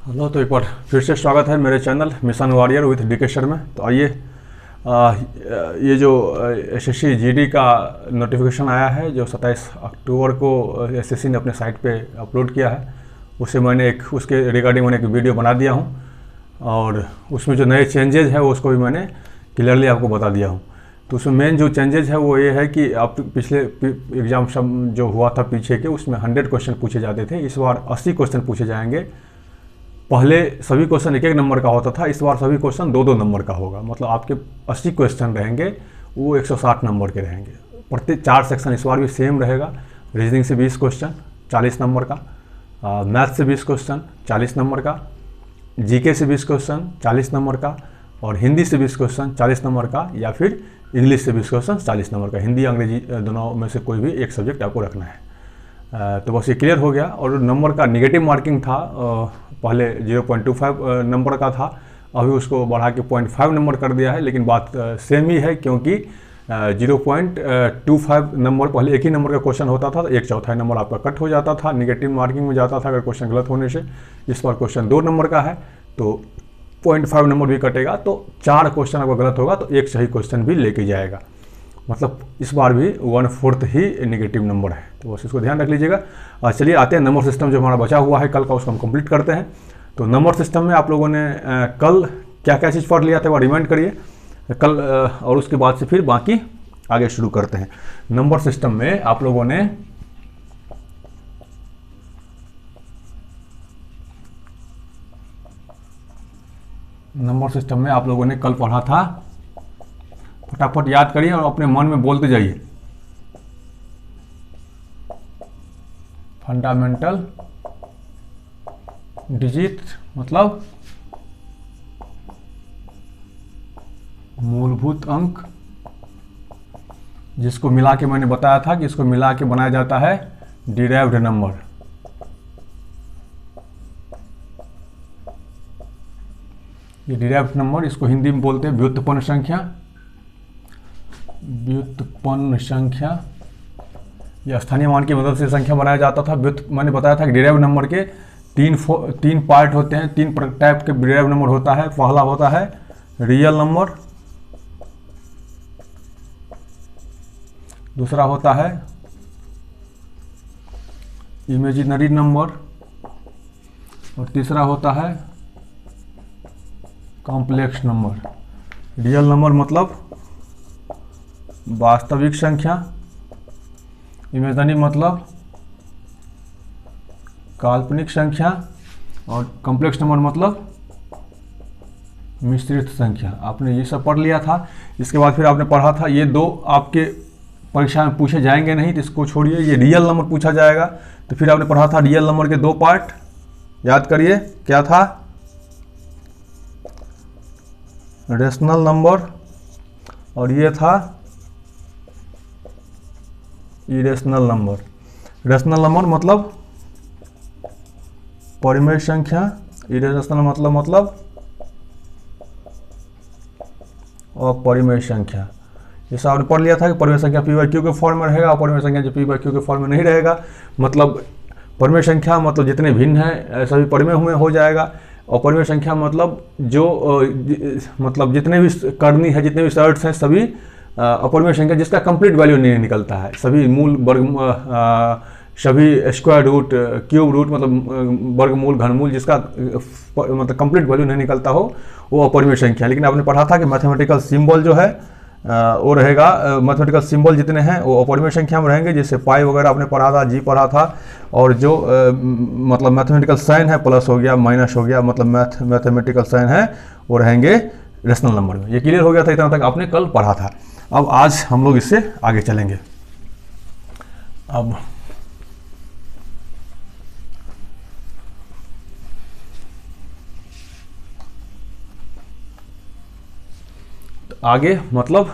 Hello, तो एक बार फिर से स्वागत है मेरे channel mission warrior with DK Sharma में। तो आइए, ये जो एसएससी जीडी का नोटिफिकेशन आया है जो 27 अक्टूबर को एसएससी ने अपने साइट पे अपलोड किया है, उसे मैंने उसके रिगार्डिंग मैंने एक वीडियो बना दिया हूँ और उसमें जो नए चेंजेज है उसको भी मैंने क्लियरली आपको बता दिया हूँ। तो उसमें मेन जो चेंजेज है वो ये है कि आप पिछले एग्ज़ाम सब जो हुआ था पीछे के, उसमें 100 क्वेश्चन पूछे जाते थे, इस बार 80 क्वेश्चन पूछे जाएंगे। पहले सभी क्वेश्चन एक एक नंबर का होता था, इस बार सभी क्वेश्चन दो दो नंबर का होगा। मतलब आपके 80 क्वेश्चन रहेंगे, वो 160 नंबर के रहेंगे। प्रत्येक 4 सेक्शन इस बार भी सेम रहेगा। रीजनिंग से 20 क्वेश्चन 40 नंबर का, मैथ से 20 क्वेश्चन 40 नंबर का, जीके से 20 क्वेश्चन 40 नंबर का, और हिंदी से 20 क्वेश्चन 40 नंबर का, या फिर इंग्लिश से 20 क्वेश्चन 40 नंबर का। हिंदी अंग्रेजी दोनों में से कोई भी एक सब्जेक्ट आपको रखना है। तो बस ये क्लियर हो गया। और नंबर का निगेटिव मार्किंग था, पहले 0.25 नंबर का था, अभी उसको बढ़ा के 0.5 नंबर कर दिया है। लेकिन बात सेम ही है, क्योंकि 0.25 नंबर, पहले एक ही नंबर का क्वेश्चन होता था तो 1/4 नंबर आपका कट हो जाता था, निगेटिव मार्किंग में जाता था अगर क्वेश्चन गलत होने से। इस बार क्वेश्चन 2 नंबर का है तो 0.5 नंबर भी कटेगा, तो 4 क्वेश्चन अगर गलत होगा तो एक सही क्वेश्चन भी लेके जाएगा। मतलब इस बार भी 1/4 ही नेगेटिव नंबर है, तो बस इसको ध्यान रख लीजिएगा। चलिए आते हैं नंबर सिस्टम जो हमारा बचा हुआ है कल का, उसको हम कंप्लीट करते हैं। तो नंबर सिस्टम में आप लोगों ने कल क्या क्या चीज़ पढ़ लिया था वो रिमाइंड करिए कल, और उसके बाद से फिर बाकी आगे शुरू करते हैं। नंबर सिस्टम में आप लोगों ने कल पढ़ा था, फटाफट याद करिए और अपने मन में बोलते जाइए। फंडामेंटल डिजिट मतलब मूलभूत अंक, जिसको मिला के मैंने बताया था कि इसको मिला के बनाया जाता है डिराइव्ड नंबर। ये डिराइव्ड नंबर, इसको हिंदी में बोलते हैं व्युत्पन्न संख्या। व्युत्पन्न संख्या या स्थानीय मान की मदद से संख्या बनाया जाता था। मैंने बताया था कि डिराइव्ड नंबर के तीन पार्ट होते हैं, 3 टाइप के डिराइव्ड नंबर होता है। पहला होता है रियल नंबर, दूसरा होता है इमेजिनरी नंबर, और तीसरा होता है कॉम्प्लेक्स नंबर। रियल नंबर मतलब वास्तविक संख्या, इमेजिनरी मतलब काल्पनिक संख्या, और कॉम्प्लेक्स नंबर मतलब मिश्रित संख्या। आपने ये सब पढ़ लिया था। इसके बाद फिर आपने पढ़ा था ये 2 आपके परीक्षा में पूछे जाएंगे नहीं, तो इसको छोड़िए, ये रियल नंबर पूछा जाएगा। तो फिर आपने पढ़ा था रियल नंबर के 2 पार्ट, याद करिए क्या था, रेशनल नंबर और ये था इरेशनल नंबर। रेशनल नंबर मतलब परिमेय संख्या, इरेशनल मतलब अपरिमेय संख्या। जैसा आपने पढ़ लिया था कि परिमेय संख्या p/q के फॉर्म में रहेगा, अपरिमेय संख्या जो p/q के फॉर्म में नहीं रहेगा। मतलब परिमेय संख्या मतलब जितने भिन्न हैं सभी परिमेय हुए हो जाएगा। और परिमेय संख्या मतलब जो मतलब जितने भी करनी है, जितने भी शर्ट्स हैं, सभी अपरिमेय संख्या जिसका कंप्लीट वैल्यू नहीं निकलता है, सभी मूल वर्ग, सभी स्क्वायर रूट, क्यूब रूट मतलब वर्गमूल, घनमूल, जिसका मतलब कंप्लीट वैल्यू नहीं निकलता हो, वो अपरिमेय संख्या। लेकिन आपने पढ़ा था कि मैथमेटिकल सिंबल जो है वो रहेगा, मैथमेटिकल सिंबल जितने हैं वो अपरिमेय संख्या में रहेंगे। जैसे पाई वगैरह आपने पढ़ा था, जी पढ़ा था। और जो मतलब मैथमेटिकल साइन है, प्लस हो गया, माइनस हो गया, मतलब मैथमेटिकल साइन है, वो रहेंगे रेशनल नंबर में। ये क्लियर हो गया था, इतना तक आपने कल पढ़ा था। अब आज हम लोग इससे आगे चलेंगे। अब आगे मतलब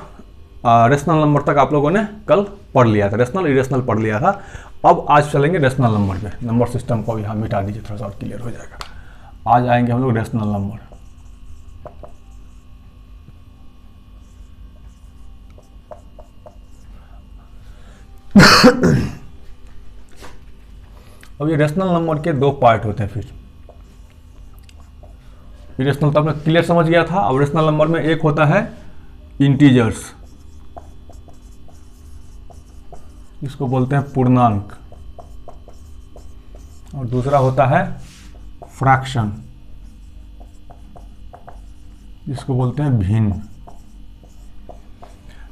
रेशनल नंबर तक आप लोगों ने कल पढ़ लिया था, रेशनल इरेशनल पढ़ लिया था। अब आज चलेंगे रेशनल नंबर पे। नंबर सिस्टम को यहाँ मिटा दीजिए, थोड़ा सा और क्लियर हो जाएगा। आज आएंगे हम लोग रेशनल नंबर। अब ये रेशनल नंबर के 2 पार्ट होते हैं। फिर इरेशनल तो आपने क्लियर समझ गया था। अब रेशनल नंबर में एक होता है इंटीजर्स, इसको बोलते हैं पूर्णांक, और दूसरा होता है फ्रैक्शन, इसको बोलते हैं भिन्न।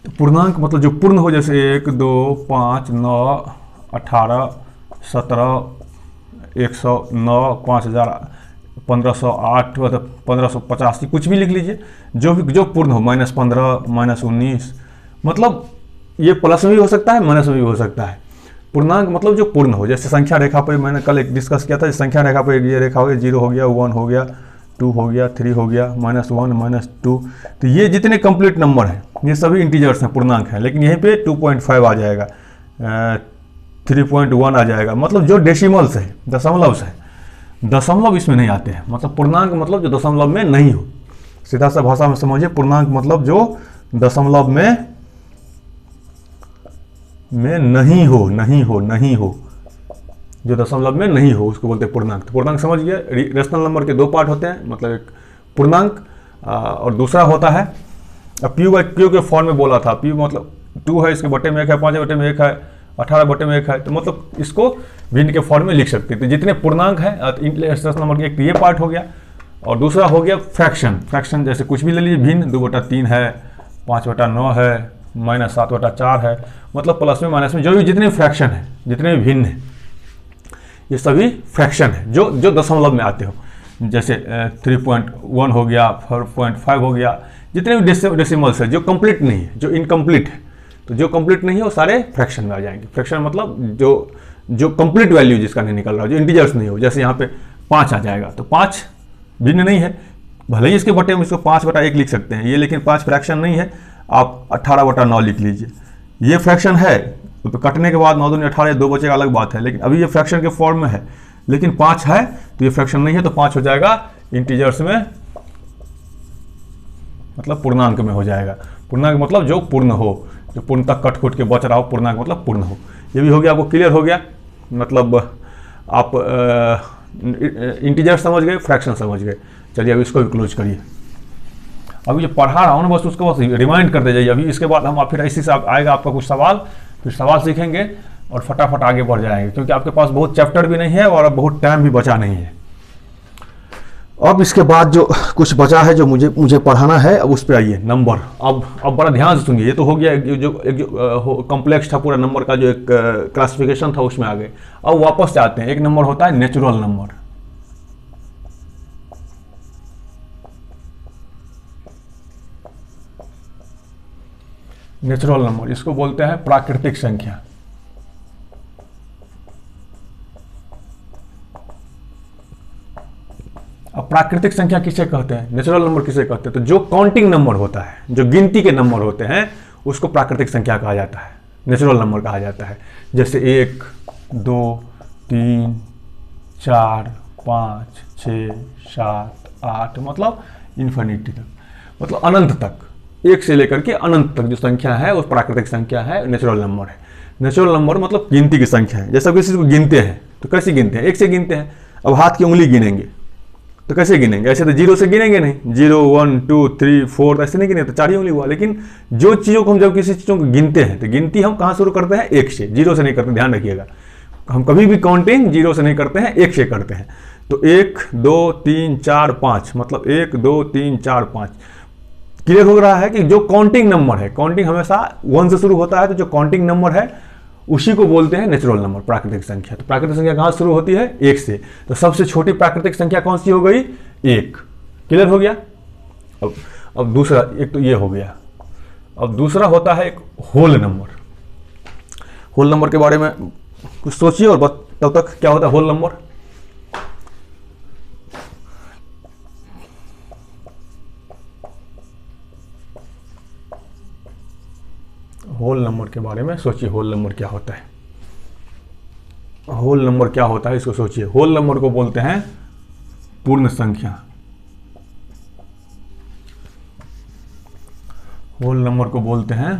तो पूर्णांक मतलब जो पूर्ण हो, जैसे 1, 2, 5, 9, 18, 17, 109, 5000, 1508, 1550, कुछ भी लिख लीजिए, जो पूर्ण हो, -15, -19, मतलब ये प्लस में भी हो सकता है, माइनस में भी हो सकता है। पूर्णांक मतलब जो पूर्ण हो, जैसे संख्या रेखा पर मैंने कल एक डिस्कस किया था, संख्या रेखा पर ये रेखा हो गया, 0 हो गया, 1 हो गया, 2 हो गया, 3 हो गया, -1, -2, तो ये जितने कंप्लीट नंबर हैं ये सभी इंटीजर्स हैं, पूर्णांक हैं। लेकिन यहीं पे 2.5 आ जाएगा, 3.1 आ जाएगा, मतलब जो डेसिमल्स है, दशमलव है, दशमलव इसमें नहीं आते हैं। मतलब पूर्णांक मतलब जो दशमलव में नहीं हो, सीधा सा भाषा में समझिए, पूर्णांक मतलब जो दशमलव में नहीं हो, जो दशमलव में नहीं हो उसको बोलते हैं पूर्णांक। तो पूर्णांक समझ गया। रेशनल नंबर के 2 पार्ट होते हैं, मतलब एक पूर्णांक और दूसरा होता है, अब पी के फॉर्म में बोला था, पी मतलब 2 है, इसके बटे में 1 है, 5 बटे में 1 है, 18 बटे में 1 है, तो मतलब इसको भिन्न के फॉर्म में लिख सकते हैं। तो जितने पूर्णांक है रेशनल नंबर के, एक तो ये पार्ट हो गया, और दूसरा हो गया फ्रैक्शन, जैसे कुछ भी ले लीजिए, भिन्न 2/3 है, 5/9 है, -7/4 है, मतलब प्लस में माइनस में जो भी जितने फ्रैक्शन है, जितने भी भिन्न है, ये सभी फ्रैक्शन है जो दशमलव में आते हो। जैसे 3.1 हो गया, 4.5 हो गया, जितने भी डेसिमल्स है, जो कंप्लीट नहीं है, जो इनकम्प्लीट है, तो जो कंप्लीट नहीं है वो सारे फ्रैक्शन में आ जाएंगे। फ्रैक्शन मतलब जो कंप्लीट वैल्यू जिसका नहीं निकल रहा, जो इंटीजर्स नहीं हो, जैसे यहाँ पे 5 आ जाएगा, तो 5 भिन्न नहीं है, भले ही इसके बटे में इसको 5/1 लिख सकते हैं ये, लेकिन 5 फ्रैक्शन नहीं है, आप 18/9 लिख लीजिए, ये फ्रैक्शन है। तो कटने के बाद 9 दूनी 18, 2 बचेगा, अलग बात है, लेकिन अभी ये फ्रैक्शन के फॉर्म में है, लेकिन 5 है तो ये फ्रैक्शन नहीं है, तो 5 हो जाएगा इंटीजर्स में, मतलब पूर्णांक में हो जाएगा। पूर्णांक मतलब जो पूर्ण हो, जो पूर्ण तक कट के बच रहा हो, पूर्णांक मतलब पूर्ण हो। ये भी हो गया, आपको क्लियर हो गया, मतलब आप इंटीजर समझ गए, फ्रैक्शन समझ गए। चलिए अब इसको भी क्लोज करिए। अभी जो पढ़ा रहा हूँ ना, बस उसको बस रिमाइंड कर दे जाइए। अभी इसके बाद हम फिर इसी से आएगा आपका कुछ सवाल, फिर सवाल सीखेंगे और फटाफट आगे बढ़ जाएंगे, क्योंकि आपके पास बहुत चैप्टर भी नहीं है और अब बहुत टाइम भी बचा नहीं है। अब इसके बाद जो कुछ बचा है, जो मुझे पढ़ाना है, अब उस पर आइए, नंबर। अब बड़ा ध्यान से सुनिए, ये तो हो गया जो कॉम्प्लेक्स था पूरा नंबर का, जो एक क्लासिफिकेशन था उसमें आ गए। अब वापस से आते हैं, एक नंबर होता है नेचुरल नंबर। नेचुरल नंबर इसको बोलते हैं प्राकृतिक संख्या। अब प्राकृतिक संख्या किसे कहते हैं, नेचुरल नंबर किसे कहते हैं? तो जो काउंटिंग नंबर होता है, जो गिनती के नंबर होते हैं, उसको प्राकृतिक संख्या कहा जाता है, नेचुरल नंबर कहा जाता है। जैसे 1, 2, 3, 4, 5, 6, 7, 8, मतलब इन्फिनिटी तक, मतलब अनंत तक, 1 से लेकर के अनंत तक जो संख्या है वो प्राकृतिक संख्या है, नेचुरल नंबर है। नेचुरल नंबर मतलब गिनती की संख्या है। जैसे किसी को गिनते हैं तो कैसे गिनते हैं? 1 से गिनते हैं। अब हाथ की उंगली गिनेंगे तो कैसे गिनेंगे? ऐसे तो 0 से गिनेंगे नहीं, 0, 1, 2, 3, 4 ऐसे नहीं गिने, तो 4 ही उंगली हुआ। लेकिन जो चीज़ों को हम जब किसी चीज़ों को गिनते हैं तो गिनती हम कहाँ शुरू करते हैं? 1 से, 0 से नहीं करते, ध्यान रखिएगा। हम कभी भी काउंटिंग 0 से नहीं करते हैं, 1 से करते हैं। तो 1, 2, 3, 4, 5, मतलब 1, 2, 3, 4, 5। क्लियर हो रहा है कि जो काउंटिंग नंबर है, काउंटिंग हमेशा 1 से शुरू होता है, तो जो काउंटिंग नंबर है उसी को बोलते हैं नेचुरल नंबर, प्राकृतिक संख्या। तो प्राकृतिक संख्या कहाँ शुरू होती है? 1 से। तो सबसे छोटी प्राकृतिक संख्या कौन सी हो गई? 1। क्लियर हो गया। अब दूसरा, एक तो ये हो गया। अब दूसरा होता है एक होल नंबर। होल नंबर के बारे में कुछ सोचिए और तब तक क्या होता है होल नंबर। होल नंबर के बारे में सोचिए, होल नंबर क्या होता है? होल नंबर क्या होता है इसको सोचिए। होल नंबर को बोलते हैं पूर्ण संख्या। होल नंबर को बोलते हैं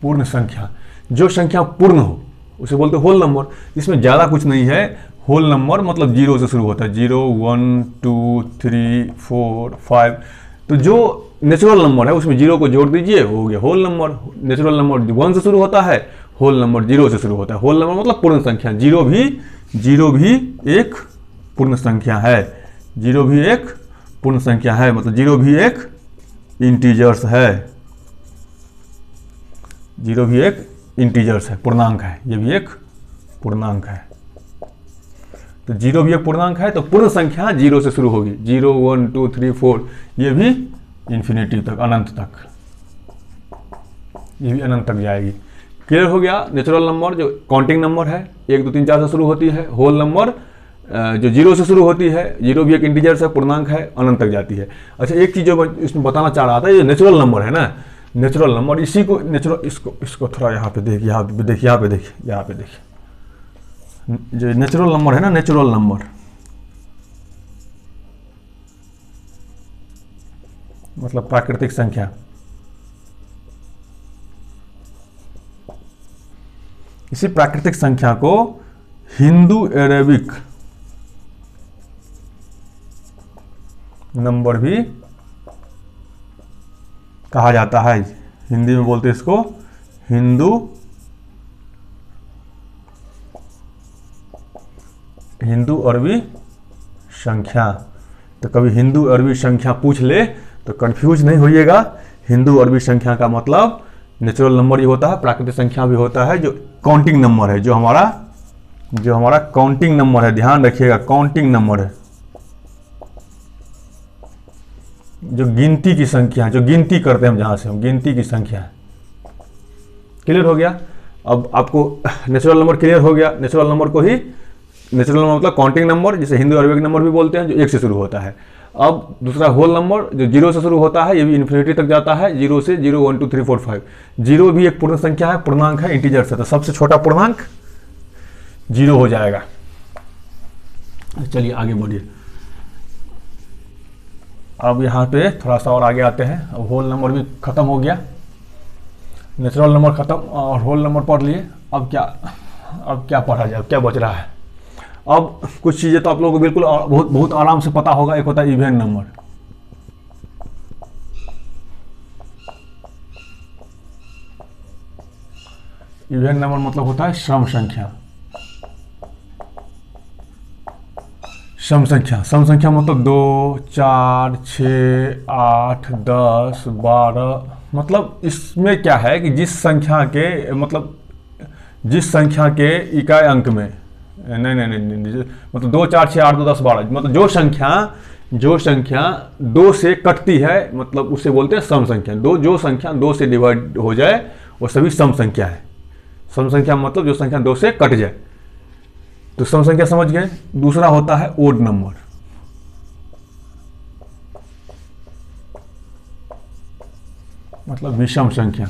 पूर्ण संख्या। जो संख्या पूर्ण हो उसे बोलते हैं होल नंबर। इसमें ज्यादा कुछ नहीं है। होल नंबर मतलब जीरो से शुरू होता है, 0 1 2 3 4 5। तो जो नेचुरल नंबर है उसमें जीरो को जोड़ दीजिए, हो गया होल नंबर। नेचुरल नंबर 1 से शुरू होता है, होल नंबर 0 से शुरू होता है। होल नंबर मतलब पूर्ण संख्या। जीरो भी एक पूर्ण संख्या है, जीरो भी एक पूर्ण संख्या है, मतलब जीरो भी एक इंटीजर्स है, जीरो भी एक इंटीजर्स है, पूर्णांक है, ये भी एक पूर्णांक है। तो जीरो भी एक पूर्णांक है, तो पूर्ण संख्या जीरो से शुरू होगी, 0 1 2 3 4, ये भी इन्फिनिटी तक, अनंत तक, ये भी अनंत तक जाएगी। क्लियर हो गया। नेचुरल नंबर जो काउंटिंग नंबर है 1 2 3 4 से शुरू होती है। होल नंबर जो जीरो से शुरू होती है, जीरो भी एक इंटीजर्स है, पूर्णांक है, अनंत तक जाती है। अच्छा, एक चीज जो मैं इसमें बताना चाह रहा था, ये नेचुरल नंबर है ना, नेचुरल नंबर, इसी को नेचुरल, इसको थोड़ा यहाँ पे देखिए, यहाँ पे देखिए, यहाँ पे देखिए, यहाँ पे देखिए, जो नेचुरल नंबर है ना, नेचुरल नंबर मतलब प्राकृतिक संख्या। इसी प्राकृतिक संख्या को हिंदू अरेबिक नंबर भी कहा जाता है। हिंदी में बोलते हैं इसको हिंदू अरबी संख्या। तो कभी हिंदू अरबी संख्या पूछ ले तो कंफ्यूज नहीं होइएगा। हिंदू अरबी संख्या का मतलब नेचुरल नंबर ही होता है, प्राकृतिक संख्या भी होता है, जो काउंटिंग नंबर है, जो हमारा काउंटिंग नंबर है, ध्यान रखिएगा, काउंटिंग नंबर है, जो गिनती की संख्या, जो गिनती करते हैं हम, जहां से हम गिनती की संख्या है। क्लियर हो गया। अब आपको नेचुरल नंबर क्लियर हो गया। नेचुरल नंबर को ही, नेचुरल नंबर मतलब काउंटिंग नंबर, जिसे हिंदू अरबिक नंबर भी बोलते हैं, जो 1 से शुरू होता है। अब दूसरा होल नंबर जो 0 से शुरू होता है, ये भी इन्फिनिटी तक जाता है, 0 से 0 1 2 3 4 5। 0 भी एक पूर्ण संख्या है, पूर्णांक है, इंटीजर्स है, तो सबसे छोटा पूर्णांक 0 हो जाएगा। चलिए आगे बढ़िए। अब यहाँ पे थोड़ा सा और आगे आते हैं। अब होल नंबर भी खत्म हो गया, नेचुरल नंबर खत्म और होल नंबर पढ़ लिए। अब क्या पढ़ा जाए, क्या बच रहा है? अब कुछ चीज़ें तो आप लोगों को बिल्कुल बहुत आराम से पता होगा। एक होता है इवन नंबर। इवन नंबर मतलब होता है सम संख्या। सम संख्या मतलब 2 4 6 8 10 12। मतलब इसमें क्या है कि जिस संख्या के इकाई अंक में, नहीं, मतलब 2 4 6 8 2 10 12, मतलब जो संख्या 2 से कटती है, मतलब उसे बोलते हैं सम संख्या। जो संख्या 2 से डिवाइड हो जाए वो सभी सम संख्या है। सम संख्या मतलब जो संख्या 2 से कट जाए, तो सम संख्या समझ गए। दूसरा होता है ओड नंबर। मतलब विषम संख्या।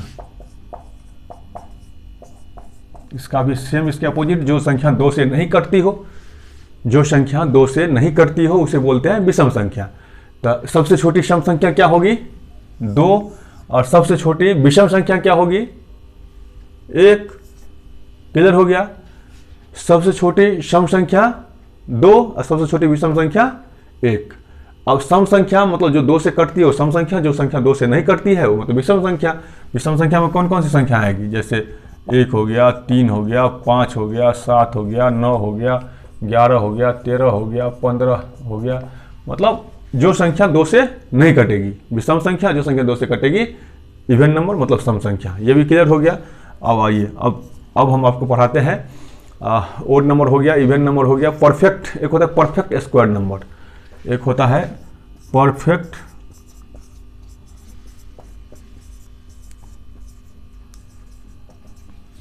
इसका भी सेम, इसके अपोजिट, जो संख्या 2 से नहीं कटती हो, उसे बोलते हैं विषम संख्या। तो सबसे छोटी सम संख्या क्या होगी? 2। और सबसे छोटी विषम संख्या क्या होगी? 1। क्लियर हो गया। सबसे छोटी सम संख्या 2 और सबसे छोटी विषम संख्या 1। अब सम संख्या मतलब जो 2 से कटती है वो सम संख्या, जो संख्या 2 से नहीं कटती है वो मतलब विषम संख्या। विषम संख्या में कौन कौन सी संख्या आएगी? जैसे 1 हो गया, 3 हो गया, 5 हो गया, 7 हो गया, 9 हो गया, 11 हो गया, 13 हो गया, 15 हो गया। मतलब जो संख्या 2 से नहीं कटेगी विषम संख्या, जो संख्या 2 से कटेगी इवन नंबर मतलब सम संख्या। ये भी क्लियर हो गया। अब आइए, अब हम आपको पढ़ाते हैं। ओड नंबर हो गया, इवन नंबर हो गया, परफेक्ट। एक होता है परफेक्ट स्क्वायर नंबर, एक होता है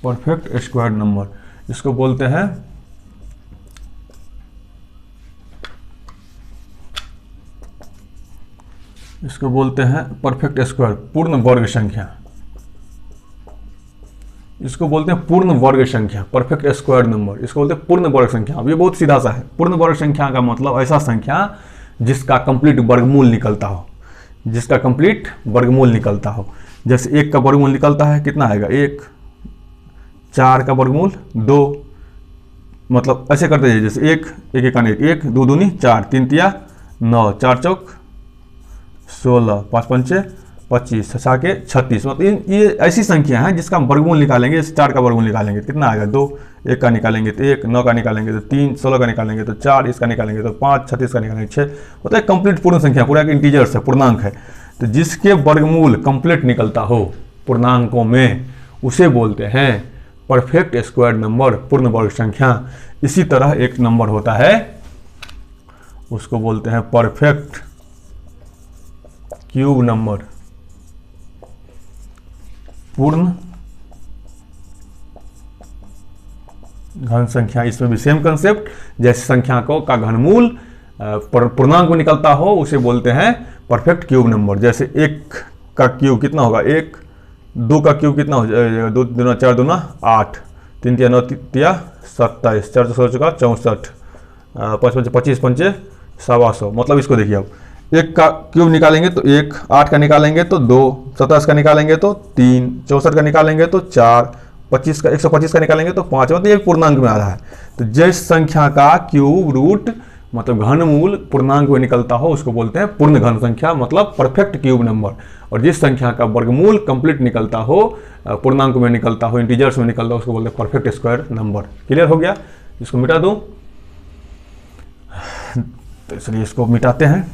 परफेक्ट स्क्वायर नंबर। इसको बोलते हैं परफेक्ट स्क्वायर, पूर्ण वर्ग संख्या। इसको बोलते हैं पूर्ण वर्ग संख्या, परफेक्ट स्क्वायर नंबर। इसको बोलते हैं पूर्ण वर्ग संख्या। अब ये बहुत सीधा सा है। पूर्ण वर्ग संख्या का मतलब ऐसा संख्या जिसका कंप्लीट वर्गमूल निकलता हो। जैसे 1 का वर्गमूल निकलता है, कितना आएगा? 1। 4 का वर्गमूल 2, मतलब ऐसे करते जाइए, जैसे एक एक एक आने, एक दो दूनी चार, तीन तिया 9, चार चौक 16, पाँच पंचे 25, छछा के 36। मतलब ये ऐसी संख्या है जिसका हम वर्गमूल निकालेंगे, जैसे 4 का वर्गमूल निकालेंगे कितना आएगा 2, 1 का निकालेंगे तो 1, 9 का निकालेंगे तो 3, 16 का निकालेंगे तो 4, इसका निकालेंगे तो 5, 36 का निकालेंगे 6। मतलब कंप्लीट पूर्ण संख्या, पूरा एक इंटीजर्स है, पूर्णांक है। तो जिसके वर्गमूल कंप्लीट निकलता हो पूर्णांकों में उसे बोलते हैं परफेक्ट स्क्वायर नंबर, पूर्ण वर्ग संख्या। इसी तरह एक नंबर होता है, उसको बोलते हैं परफेक्ट क्यूब नंबर, पूर्ण घन संख्या। इसमें भी सेम कंसेप्ट, जैसे संख्या को का घनमूल पूर्णांक में निकलता हो उसे बोलते हैं परफेक्ट क्यूब नंबर। जैसे 1 का क्यूब कितना होगा 1, 2 का क्यूब कितना हो जाएगा 2 दूना 4 दूना 8, 3 तिया 9 तिया 27, 4 16 चौका 64, 5 पंचे 25 पंचे 125। मतलब इसको देखिए, अब 1 का क्यूब निकालेंगे तो 1, 8 का निकालेंगे तो 2, 27 का निकालेंगे तो 3, 64 का निकालेंगे तो 4, 25 का 125 का निकालेंगे तो 5। मतलब ये पूर्णांक में आ रहा है। तो जिस संख्या का क्यूब रूट मतलब घनमूल पूर्णांक में निकलता हो उसको बोलते हैं पूर्ण घन संख्या, मतलब परफेक्ट क्यूब नंबर। और जिस संख्या का वर्गमूल कंप्लीट निकलता हो, पूर्णांक में निकलता हो, इंटीजर्स में निकलता हो, उसको बोलते हैं परफेक्ट स्क्वायर नंबर। क्लियर हो गया? इसको मिटा दूं, तो इसलिए इसको मिटाते हैं।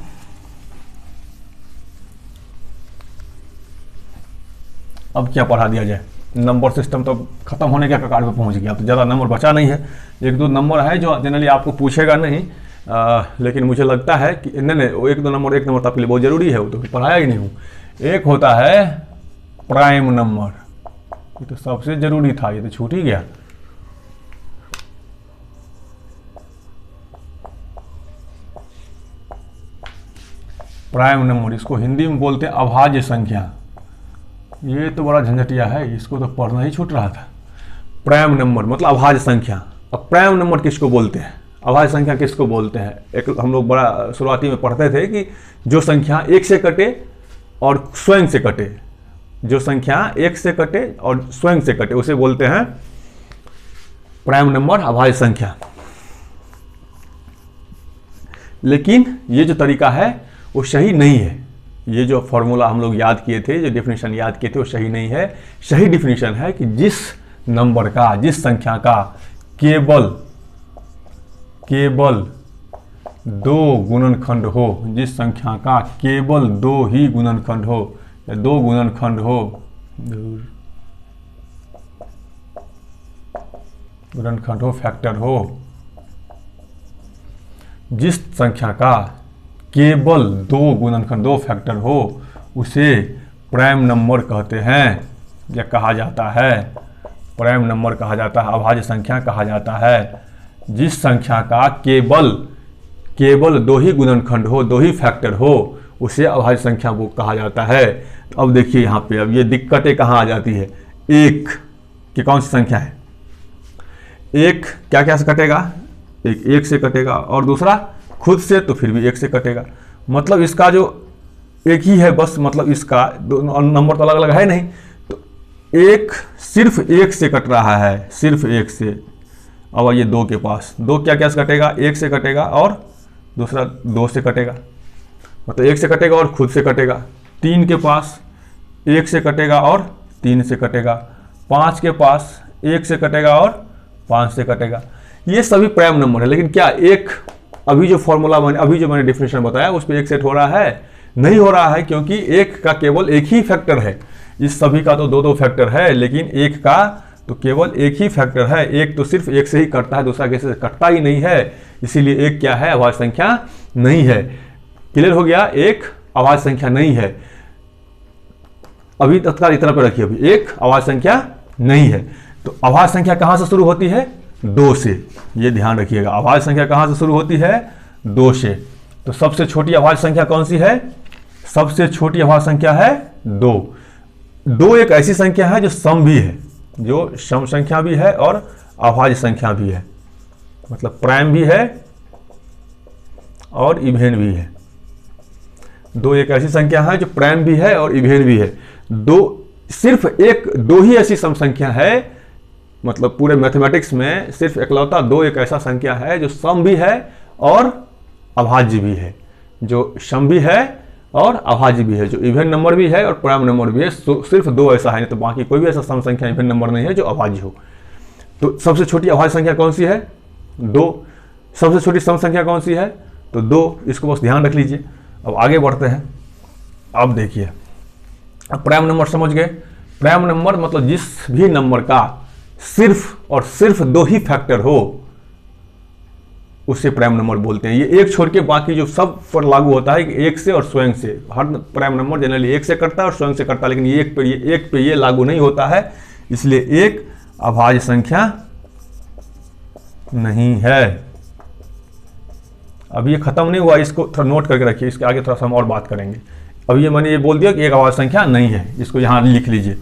अब क्या पढ़ा दिया जाए, नंबर सिस्टम तो खत्म होने के कगार पे पहुंच गया, तो ज़्यादा नंबर बचा नहीं है। 1-2 नंबर है जो जनरली आपको पूछेगा नहीं, लेकिन मुझे लगता है कि नहीं 1-2 नंबर, एक नंबर तो आपके लिए बहुत ज़रूरी है, वो तो पढ़ाया ही नहीं हूँ। एक होता है प्राइम नंबर, ये तो सबसे ज़रूरी था, ये तो छूट ही गया। प्राइम नंबर, इसको हिंदी में बोलते हैं अभाज्य संख्या। ये तो बड़ा झंझटिया है, इसको तो पढ़ना ही छूट रहा था। प्राइम नंबर मतलब अभाज्य संख्या। अब प्राइम नंबर किसको बोलते हैं, अभाज्य संख्या किसको बोलते हैं? एक हम लोग बड़ा शुरुआती में पढ़ते थे कि जो संख्या 1 से कटे और स्वयं से कटे, जो संख्या 1 से कटे और स्वयं से कटे उसे बोलते हैं प्राइम नंबर, अभाज्य संख्या। लेकिन ये जो तरीका है वो सही नहीं है। ये जो फॉर्मूला हम लोग याद किए थे, जो डेफिनेशन याद किए थे, वो सही नहीं है। सही डेफिनेशन है कि जिस नंबर का, जिस संख्या का केवल 2 गुणनखंड हो, जिस संख्या का केवल 2 ही गुणनखंड हो, या 2 गुणनखंड हो, फैक्टर हो, जिस संख्या का केवल 2 गुणनखंड, 2 फैक्टर हो, उसे प्राइम नंबर कहते हैं या कहा जाता है। प्राइम नंबर कहा जाता है, अभाज्य संख्या कहा जाता है। जिस संख्या का केवल 2 ही गुणनखंड हो, 2 ही फैक्टर हो, उसे अभाज्य संख्या वो कहा जाता है। तो अब देखिए यहाँ पे, अब ये दिक्कतें कहाँ आ जाती है। 1 की कौन सी संख्या है? 1 क्या से कटेगा? 1 से कटेगा, और दूसरा खुद से तो फिर भी 1 से कटेगा। मतलब इसका जो एक ही है बस, मतलब इसका नंबर तो अलग अलग है नहीं, तो 1 सिर्फ 1 से कट रहा है, सिर्फ 1 से। अब ये 2 के पास, 2 क्या से कटेगा? 1 से कटेगा और दूसरा 2 से कटेगा, मतलब 1 से कटेगा और खुद से कटेगा। 3 के पास 1 से कटेगा और 3 से कटेगा। 5 के पास 1 से कटेगा और 5 से कटेगा। ये सभी प्राइम नंबर है। लेकिन क्या एक अभी जो फॉर्मूला अभी जो मैंने डिफिनेशन बताया उस पर 1 सेट हो रहा है? नहीं हो रहा है, क्योंकि 1 का केवल 1 ही फैक्टर है। इस सभी का तो 2-2 फैक्टर है, लेकिन 1 का तो केवल 1 ही फैक्टर है। 1 तो सिर्फ 1 से ही कटता है, दूसरा किसी से कटता ही नहीं है, इसीलिए 1 क्या है? अभाज्य संख्या नहीं है। क्लियर हो गया? 1 अभाज्य संख्या नहीं है। अभी तत्काल इतना पे रखिए, अभी 1 अभाज्य संख्या नहीं है। तो अभाज्य संख्या कहाँ से शुरू होती है? 2 से। ये ध्यान रखिएगा, अभाज्य संख्या कहाँ से शुरू होती है? 2 से। तो सबसे छोटी अभाज्य संख्या कौन सी है? सबसे छोटी अभाज्य संख्या है 2। 2 एक ऐसी संख्या है जो सम भी है, जो सम संख्या भी है और अभाज्य संख्या भी है, मतलब प्राइम भी है और इवेन भी है। 2 एक ऐसी संख्या है जो प्राइम भी है और इवेन भी है। सिर्फ 2 ही ऐसी सम संख्या है मतलब पूरे मैथमेटिक्स में सिर्फ इकलौता दो एक ऐसा संख्या है जो सम भी है और अभाज्य भी है, जो सम भी है और अभाज्य भी है, जो इवन नंबर भी है और प्राइम नंबर भी है। सिर्फ दो ऐसा है, नहीं तो बाकी कोई भी ऐसा सम संख्या इवन नंबर नहीं है जो अभाज्य हो। तो सबसे छोटी अभाज्य संख्या कौन सी है? 2। सबसे छोटी सम संख्या कौन सी है? तो 2। इसको बस ध्यान रख लीजिए। अब आगे बढ़ते हैं। अब देखिए, अब प्राइम नंबर समझ गए। प्राइम नंबर मतलब जिस भी नंबर का सिर्फ और सिर्फ 2 ही फैक्टर हो उसे प्राइम नंबर बोलते हैं। ये एक छोड़ के बाकी जो सब पर लागू होता है कि एक से और स्वयं से। हर प्राइम नंबर जनरली एक से करता है और स्वयं से करता है, लेकिन ये एक पे ये लागू नहीं होता है, इसलिए एक अभाज्य संख्या नहीं है। अब ये खत्म नहीं हुआ, इसको थोड़ा नोट करके रखिए, इसके आगे थोड़ा सा हम और बात करेंगे। अभी मैंने ये बोल दिया कि एक अभाज्य संख्या नहीं है, इसको यहाँ लिख लीजिए।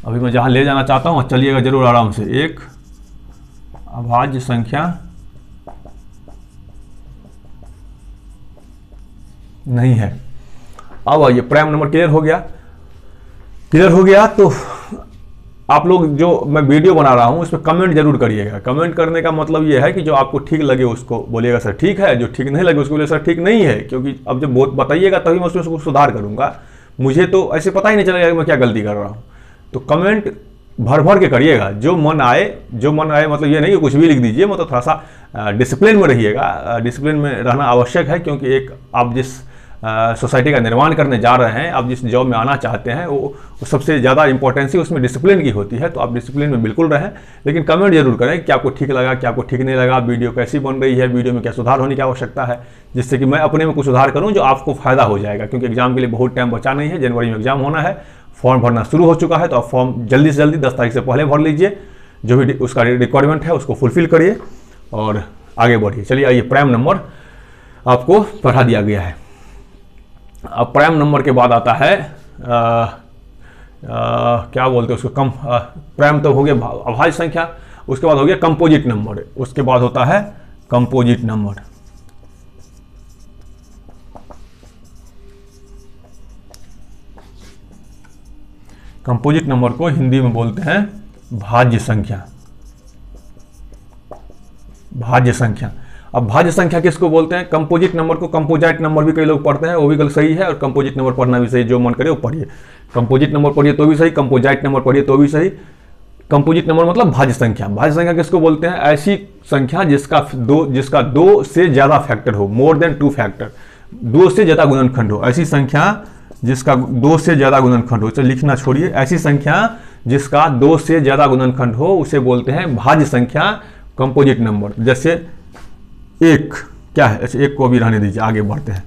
अभी मैं जहाँ ले जाना चाहता हूँ चलिएगा जरूर आराम से। एक अभाज्य संख्या नहीं है। अब आइए, प्राइम नंबर क्लियर हो गया। क्लियर हो गया तो आप लोग जो मैं वीडियो बना रहा हूं उस पर कमेंट जरूर करिएगा। कमेंट करने का मतलब ये है कि जो आपको ठीक लगे उसको बोलिएगा सर ठीक है, जो ठीक नहीं लगे उसको बोलिएगा सर ठीक नहीं है, क्योंकि अब जब बहुत बताइएगा तभी मैं उसमें सुधार करूंगा। मुझे तो ऐसे पता ही नहीं चलेगा कि मैं क्या गलती कर रहा हूँ। तो कमेंट भर भर के करिएगा, जो मन आए मतलब ये नहीं कि कुछ भी लिख दीजिए, मतलब थोड़ा सा डिसिप्लिन में रहिएगा। डिसिप्लिन में रहना आवश्यक है, क्योंकि एक आप जिस सोसाइटी का निर्माण करने जा रहे हैं, आप जिस जॉब में आना चाहते हैं, वो सबसे ज़्यादा इंपॉर्टेंसी उसमें डिसिप्लिन की होती है। तो आप डिसिप्लिन में बिल्कुल रहें, लेकिन कमेंट जरूर करें कि आपको ठीक लगा, क्या आपको ठीक नहीं लगा, वीडियो कैसी बन रही है, वीडियो में क्या सुधार होने की आवश्यकता है, जिससे कि मैं अपने में कुछ सुधार करूँ जो आपको फायदा हो जाएगा। क्योंकि एग्जाम के लिए बहुत टाइम बचा नहीं है, जनवरी में एग्जाम होना है, फॉर्म भरना शुरू हो चुका है। तो आप फॉर्म जल्दी से जल्दी 10 तारीख से पहले भर लीजिए, जो भी उसका रिक्वायरमेंट है उसको फुलफिल करिए और आगे बढ़िए। चलिए आइए, प्राइम नंबर आपको पढ़ा दिया गया है। अब प्राइम नंबर के बाद आता है क्या बोलते हैं उसको, प्राइम तो हो गया अभाज्य संख्या, उसके बाद हो गया कंपोजिट नंबर, उसके बाद होता है कंपोजिट नंबर। कंपोजिट नंबर को हिंदी में बोलते हैं भाज्य संख्या। भाज्य संख्या। अब भाज्य संख्या किसको बोलते हैं? कंपोजिट नंबर को कंपोजाइट नंबर भी कई लोग पढ़ते हैं, वो भी गलत सही है, और कंपोजिट नंबर पढ़ना भी सही, जो मन करे वो पढ़िए। कंपोजिट नंबर पढ़िए तो भी सही, कंपोजाइट नंबर पढ़िए तो भी सही। कंपोजिट नंबर मतलब भाज्य संख्या। भाज्य संख्या किसको बोलते हैं? ऐसी संख्या जिसका दो से ज्यादा फैक्टर हो, मोर देन 2 फैक्टर, 2 से ज्यादा गुणनखंड हो। ऐसी संख्या जिसका 2 से ज्यादा गुणनखंड हो, चलिए लिखना छोड़िए, ऐसी संख्या जिसका 2 से ज्यादा गुणनखंड हो उसे बोलते हैं भाज्य संख्या, कंपोजिट नंबर। जैसे एक क्या है? अच्छा, एक को भी रहने दीजिए, आगे बढ़ते हैं।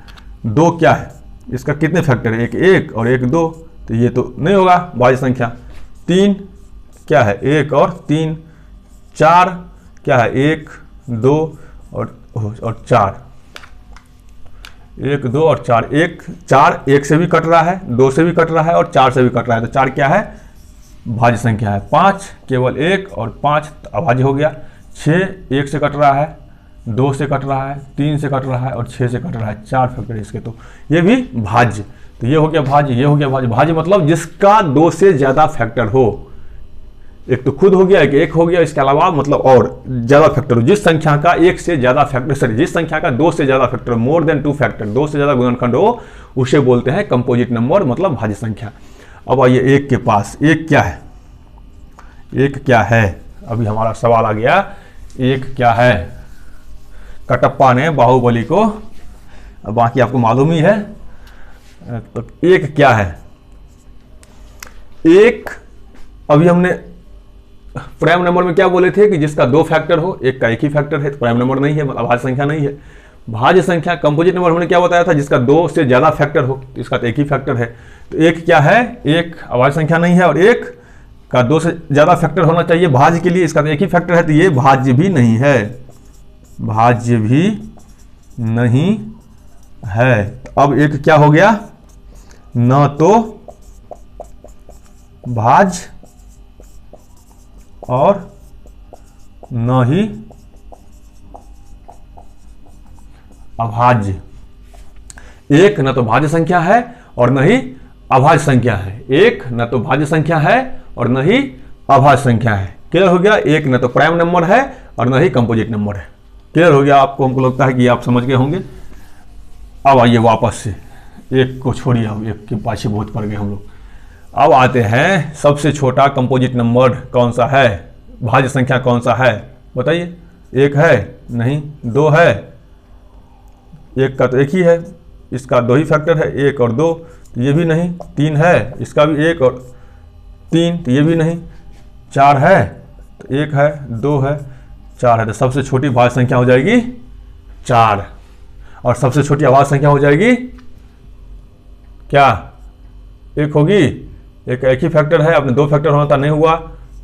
2 क्या है? इसका कितने फैक्टर है? एक और एक 2, तो ये तो नहीं होगा भाज्य संख्या। 3 क्या है? 1 और 3। 4 क्या है? 1 2 और 4। 1 2 और 4। 4 1 से भी कट रहा है, 2 से भी कट रहा है और 4 से भी कट रहा है, तो 4 क्या है? भाज्य संख्या है। 5 केवल 1 और 5 अभाज्य हो गया। 6 1 से कट रहा है, 2 से कट रहा है, 3 से कट रहा है और 6 से कट रहा है, 4 फैक्टर इसके, तो ये भी भाज्य। तो ये हो गया भाज्य, ये हो गया भाज्य। भाज्य मतलब जिसका 2 से ज्यादा फैक्टर हो। एक तो खुद हो गया, एक हो गया, इसके अलावा मतलब और ज्यादा फैक्टर हो। जिस संख्या का 1 से ज्यादा फैक्टर, सॉरी, जिस संख्या का 2 से ज्यादा फैक्टर, मोर देन 2 फैक्टर, 2 से ज्यादा गुणनखंड हो, उसे बोलते हैं कंपोजिट नंबर, मतलब भाज्य संख्या। अब आइए 1 के पास। 1 क्या है? 1 क्या है? अभी हमारा सवाल आ गया, 1 क्या है? कटप्पा ने बाहुबली को, बाकी आपको मालूम ही है। तो 1 क्या है? 1, अभी हमने प्राइम नंबर में क्या बोले थे कि जिसका 2 फैक्टर हो, 1 का 1 ही फैक्टर है, तो प्राइम नंबर नहीं है, मतलब भाज्य संख्या नहीं है। भाज्य संख्या कंपोजिट नंबर हमने क्या बताया था? जिसका 2 से ज्यादा फैक्टर हो, तो इसका तो 1 ही फैक्टर है। तो 1 क्या है? 1 अभाज्य संख्या नहीं है, और 1 का 2 से ज्यादा फैक्टर होना चाहिए भाज्य के लिए, इसका तो 1 ही फैक्टर है, तो ये भाज्य भी नहीं है। भाज्य भी नहीं है। तो अब 1 क्या हो गया? न तो भाज्य और न ही अभाज्य। 1 न तो भाज्य संख्या है और न ही अभाज्य संख्या है। 1 न तो भाज्य संख्या है और न ही अभाज्य संख्या है। क्लियर हो गया। एक न तो प्राइम नंबर है और न ही कंपोजिट नंबर है। क्लियर हो गया आपको, हमको लगता है कि आप समझ गए होंगे। अब आइए वापस से, एक को छोड़िए, हम एक के पाछे बहुत पड़ गए हम लोग। अब आते हैं सबसे छोटा कंपोजिट नंबर कौन सा है, भाज्य संख्या कौन सा है, बताइए। एक है? नहीं। दो है? एक का तो एक ही है, इसका दो ही फैक्टर है, एक और दो, तो ये भी नहीं। तीन है? इसका भी एक और तीन, तो ये भी नहीं। चार है? तो एक है, दो है, चार है, तो सबसे छोटी भाज्य संख्या हो जाएगी चार। और सबसे छोटी अभाज्य संख्या हो जाएगी क्या? एक होगी। एक ही फैक्टर है, अपने दो फैक्टर होना था, नहीं हुआ।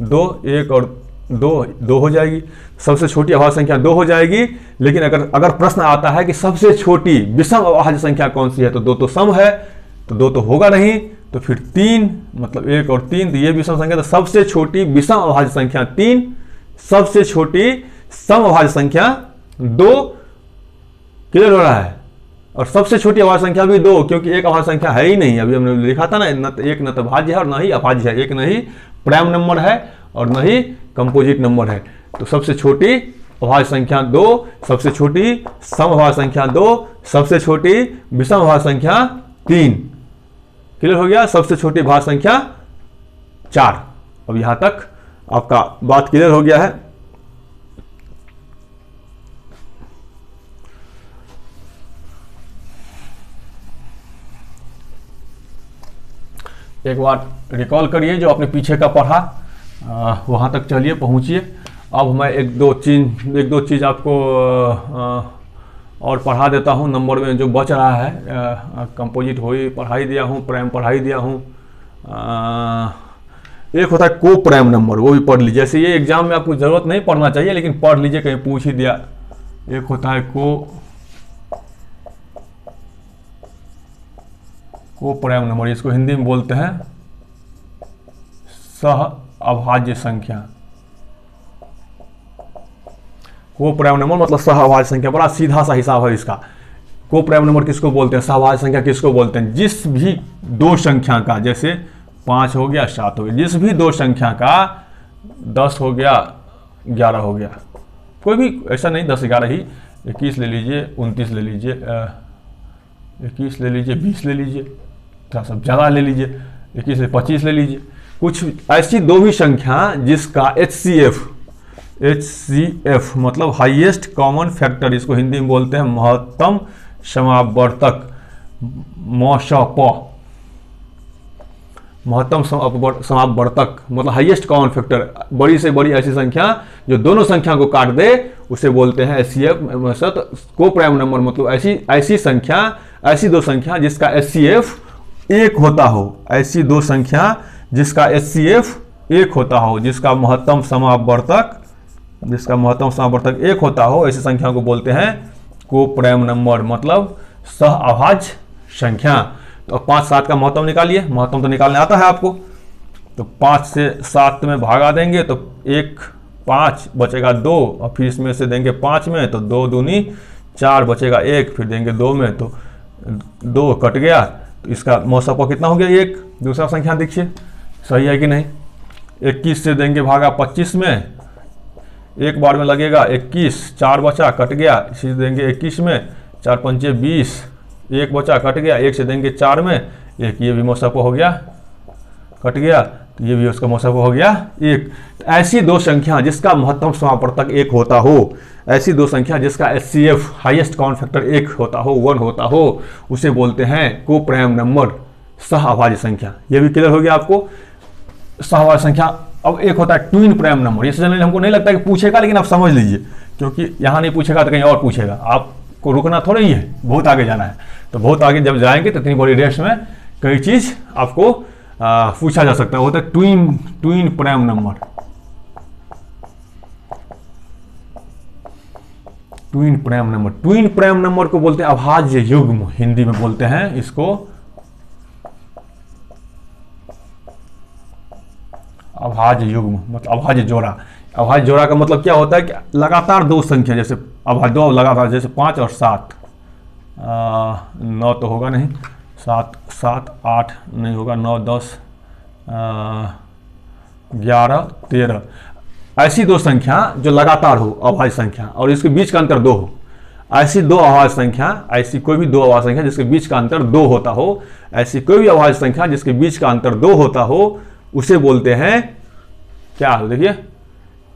दो, एक और दो, दो हो जाएगी। सबसे छोटी अभाज्य संख्या दो हो जाएगी। लेकिन अगर प्रश्न आता है कि सबसे छोटी विषम अभाज्य संख्या कौन सी है, तो दो तो सम है, तो दो तो होगा नहीं, तो फिर तीन, मतलब एक और तीन, तो ये विषम संख्या। तो सबसे छोटी विषम अभाज्य संख्या तीन, सबसे छोटी सम अभाज्य संख्या दो। क्लियर हो रहा है। और सबसे छोटी अभाज्य संख्या भी दो, क्योंकि एक अभाज्य संख्या है ही नहीं। अभी हमने लिखा था ना, एक न तो भाज्य है और न ही अभाज्य है, एक न ही प्राइम नंबर है और न ही कंपोजिट नंबर है। तो सबसे छोटी अभाज्य संख्या दो, सबसे छोटी सम अभाज्य संख्या दो, सबसे छोटी विषम अभाज्य संख्या तीन। क्लियर हो गया। सबसे छोटी भाज्य संख्या चार। अब यहां तक आपका बात क्लियर हो गया है। एक बार रिकॉल करिए जो आपने पीछे का पढ़ा, वहाँ तक चलिए, पहुँचिए। अब मैं एक दो चीज़ आपको और पढ़ा देता हूँ। नंबर में जो बच रहा है, कंपोजिट हो ही पढ़ा ही दिया हूँ, प्राइम पढ़ा ही दिया हूँ। एक होता है को प्राइम नंबर, वो भी पढ़ लीजिए। जैसे ये एग्जाम में आपको ज़रूरत नहीं पढ़ना चाहिए, लेकिन पढ़ लीजिए, कहीं पूछ ही दिया। एक होता है को प्राइम नंबर, इसको हिंदी में बोलते हैं सह अभाज्य संख्या। को प्राइम नंबर मतलब सह अभाज्य संख्या, बड़ा सीधा सा हिसाब है इसका। को प्राइम नंबर किसको बोलते हैं, सहअभाज्य संख्या किसको बोलते हैं? जिस भी दो संख्या का, जैसे 5 हो गया, 7 हो गया, जिस भी दो संख्या का 10 हो गया, 11 हो गया, कोई भी ऐसा नहीं 10 11 ही, 21 ले लीजिए, 29 ले लीजिए, 21 ले लीजिए, 20 ले लीजिए, थोड़ा सा ज़्यादा ले लीजिए, 21 से 25 ले लीजिए। कुछ ऐसी दो भी संख्या जिसका HCF मतलब हाईएस्ट कॉमन फैक्टर, इसको हिंदी में बोलते हैं महत्तम समावर्तक, MSP, महत्तम समावर्तक मतलब हाईएस्ट कॉमन फैक्टर। बड़ी से बड़ी ऐसी संख्या जो दोनों संख्या को काट दे, उसे बोलते हैं HCF। को प्राइम नंबर मतलब ऐसी संख्या, ऐसी दो संख्या जिसका HCF एक होता हो, ऐसी दो संख्या जिसका HCF एक होता हो, जिसका महत्तम समावर्तक एक होता हो, ऐसी संख्या को बोलते हैं को प्राइम नंबर मतलब सहअभाज्य संख्या। तो 5 7 का महत्तम निकालिए, महत्तम तो निकालने आता है आपको। तो 5 से 7 में भागा देंगे तो 1 5 बचेगा 2, और फिर इसमें से देंगे 5 में तो 2 दूनी 4 बचेगा 1, फिर देंगे 2 में तो 2 कट गया। तो इसका MSP कितना हो गया 1। दूसरा संख्या देखिए सही है कि नहीं। 21 से देंगे भागा 25 में, एक बार में लगेगा 21, 4 बचा कट गया, इसी देंगे 21 में, 4 पंचे 20, 1 बचा कट गया, 1 से देंगे 4 में, 1 ये भी MSP हो गया, कट गया, तो ये भी उसका MSP हो गया 1। ऐसी दो संख्या जिसका महत्तम समावर्तक 1 होता हो, ऐसी दो संख्या जिसका HCF हाईएस्ट कॉमन फैक्टर 1 होता हो, 1 होता हो, उसे बोलते हैं को प्राइम नंबर सहअभाज्य संख्या। ये भी क्लियर हो गया आपको। सहअभाज्य संख्या। अब एक होता है ट्विन प्राइम नंबर, ये जनरली हमको नहीं लगता कि पूछेगा, लेकिन आप समझ लीजिए, क्योंकि यहाँ नहीं पूछेगा तो कहीं और पूछेगा। आपको रुकना थोड़ा ही है, बहुत आगे जाना है। तो बहुत आगे जब जाएंगे तो इतनी बड़ी रेस में कई चीज़ आपको पूछा जा सकता है। वो होता है twin prime number. Twin prime number को बोलते हैं अभाज्य युग्म, हिंदी में बोलते हैं इसको अभाज्य युग्म मतलब अभाज्य जोड़ा। अभाज्य जोड़ा का मतलब क्या होता है कि लगातार दो संख्या, जैसे दो लगातार, जैसे 5 और 7, 9 तो होगा नहीं, 7 8 नहीं होगा, 9 10 11 13, ऐसी दो संख्या जो लगातार हो अभाज्य संख्या और इसके बीच का अंतर 2 हो, ऐसी दो अभाज्य संख्या, ऐसी कोई भी दो अभाज्य संख्या जिसके बीच का अंतर 2 होता हो, ऐसी कोई भी अभाज्य संख्या जिसके बीच का अंतर 2 होता हो, उसे बोलते हैं क्या हो, देखिए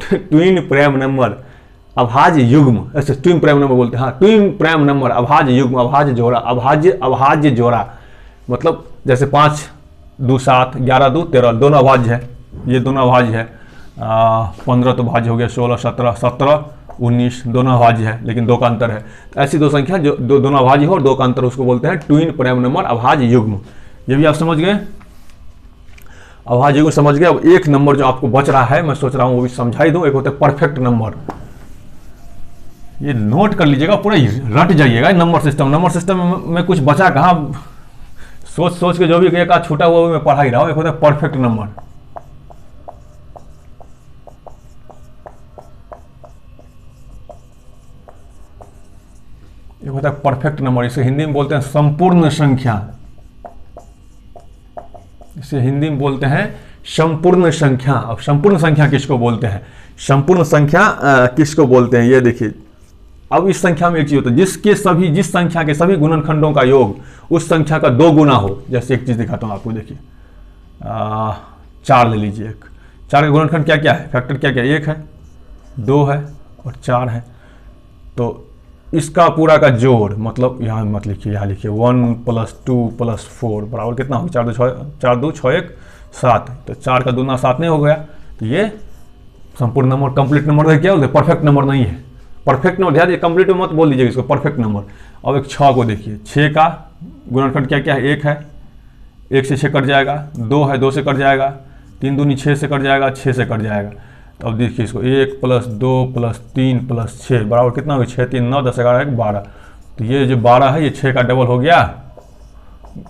ट्विन प्राइम नंबर, अभाज्य युग्म, ऐसे ट्विन प्राइम नंबर बोलते हैं। हाँ, ट्विन प्राइम नंबर, अभाज्य युग्म, अभाज्य जोड़ा, अभाज्य जोड़ा, मतलब जैसे 5 2 7, 11 2 13, दोनों अभाज्य है, ये दोनों अभाज्य है। 15 तो भाज्य हो गया, 16 17, 17 19 दोनों अभाज्य है, लेकिन 2 का अंतर है। ऐसी दो संख्या जो दोनों अभाज्य हो और 2 का अंतर, उसको बोलते हैं ट्विन प्राइम नंबर, अभाज्य युग्म। ये भी आप समझ गए, अभाज्य युग्म समझ गए। अब एक नंबर जो आपको बच रहा है, मैं सोच रहा हूँ वो भी समझा ही दूं, एक होता है परफेक्ट नंबर। ये नोट कर लीजिएगा, पूरा रट जाइएगा नंबर सिस्टम में कुछ बचा कहाँ, सोच सोच के जो भी एक आध छूटा हुआ मैं पढ़ा ही रहा हूँ। एक होता है परफेक्ट नंबर, एक होता है परफेक्ट नंबर, इसे हिंदी में बोलते हैं संपूर्ण संख्या, इसे हिंदी में बोलते हैं संपूर्ण संख्या। अब संपूर्ण संख्या किसको बोलते हैं, संपूर्ण संख्या किसको बोलते हैं, ये देखिए। अब इस संख्या में एक चीज होता है, जिस संख्या के सभी गुणनखंडों का योग उस संख्या का 2 गुना हो। जैसे एक चीज दिखाता हूं आपको, देखिए 4 ले लीजिए, 4 का गुणनखंड क्या क्या है, फैक्टर क्या क्या, 1 है, 2 है और 4 है। तो इसका पूरा का जोड़, मतलब यहाँ मत लिखिए, यहाँ लिखिए 1 + 2 + 4 बराबर कितना होगा, 4 2 6 1 7। तो 4 का दूना 7 नहीं हो गया, तो ये संपूर्ण नंबर, कंप्लीट नंबर क्या बोलते हैं, परफेक्ट नंबर नहीं है। परफेक्ट नंबर ध्यान, कंप्लीट मत बोल दीजिएगा इसको, परफेक्ट नंबर। अब एक 6 को देखिए, 6 का गुणनखंड क्या क्या है, 1 है, 1 से 6 कट जाएगा, 2 है, 2 से कट जाएगा, 3 दूनी 6 से कट जाएगा, 6 से कट जाएगा। तो अब देखिए इसको, 1 + 2 + 3 + 6 बराबर कितना हो गया, 6 3 9 10 11 1 12। तो ये जो 12 है, ये 6 का डबल हो गया,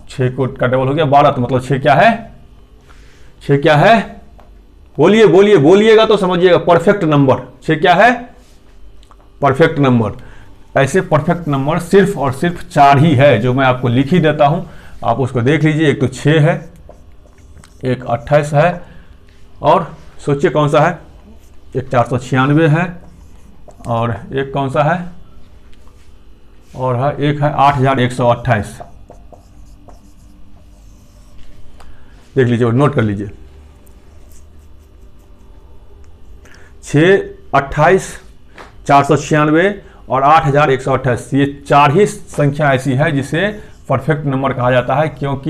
6 का डबल हो गया 12। तो मतलब 6 क्या है, 6 क्या है, बोलिए बोलिए, बोलिएगा तो समझिएगा, परफेक्ट नंबर। 6 क्या है, परफेक्ट नंबर। ऐसे परफेक्ट नंबर सिर्फ और सिर्फ 4 ही है, जो मैं आपको लिख ही देता हूं, आप उसको देख लीजिए। एक तो 6 है, एक 28 है, और सोचिए कौन सा है, एक 496 है, और एक कौन सा है, और है एक है 8128। देख लीजिए और नोट कर लीजिए, 6 28 496 और 8128, ये 4 ही संख्या ऐसी है जिसे परफेक्ट नंबर कहा जाता है, क्योंकि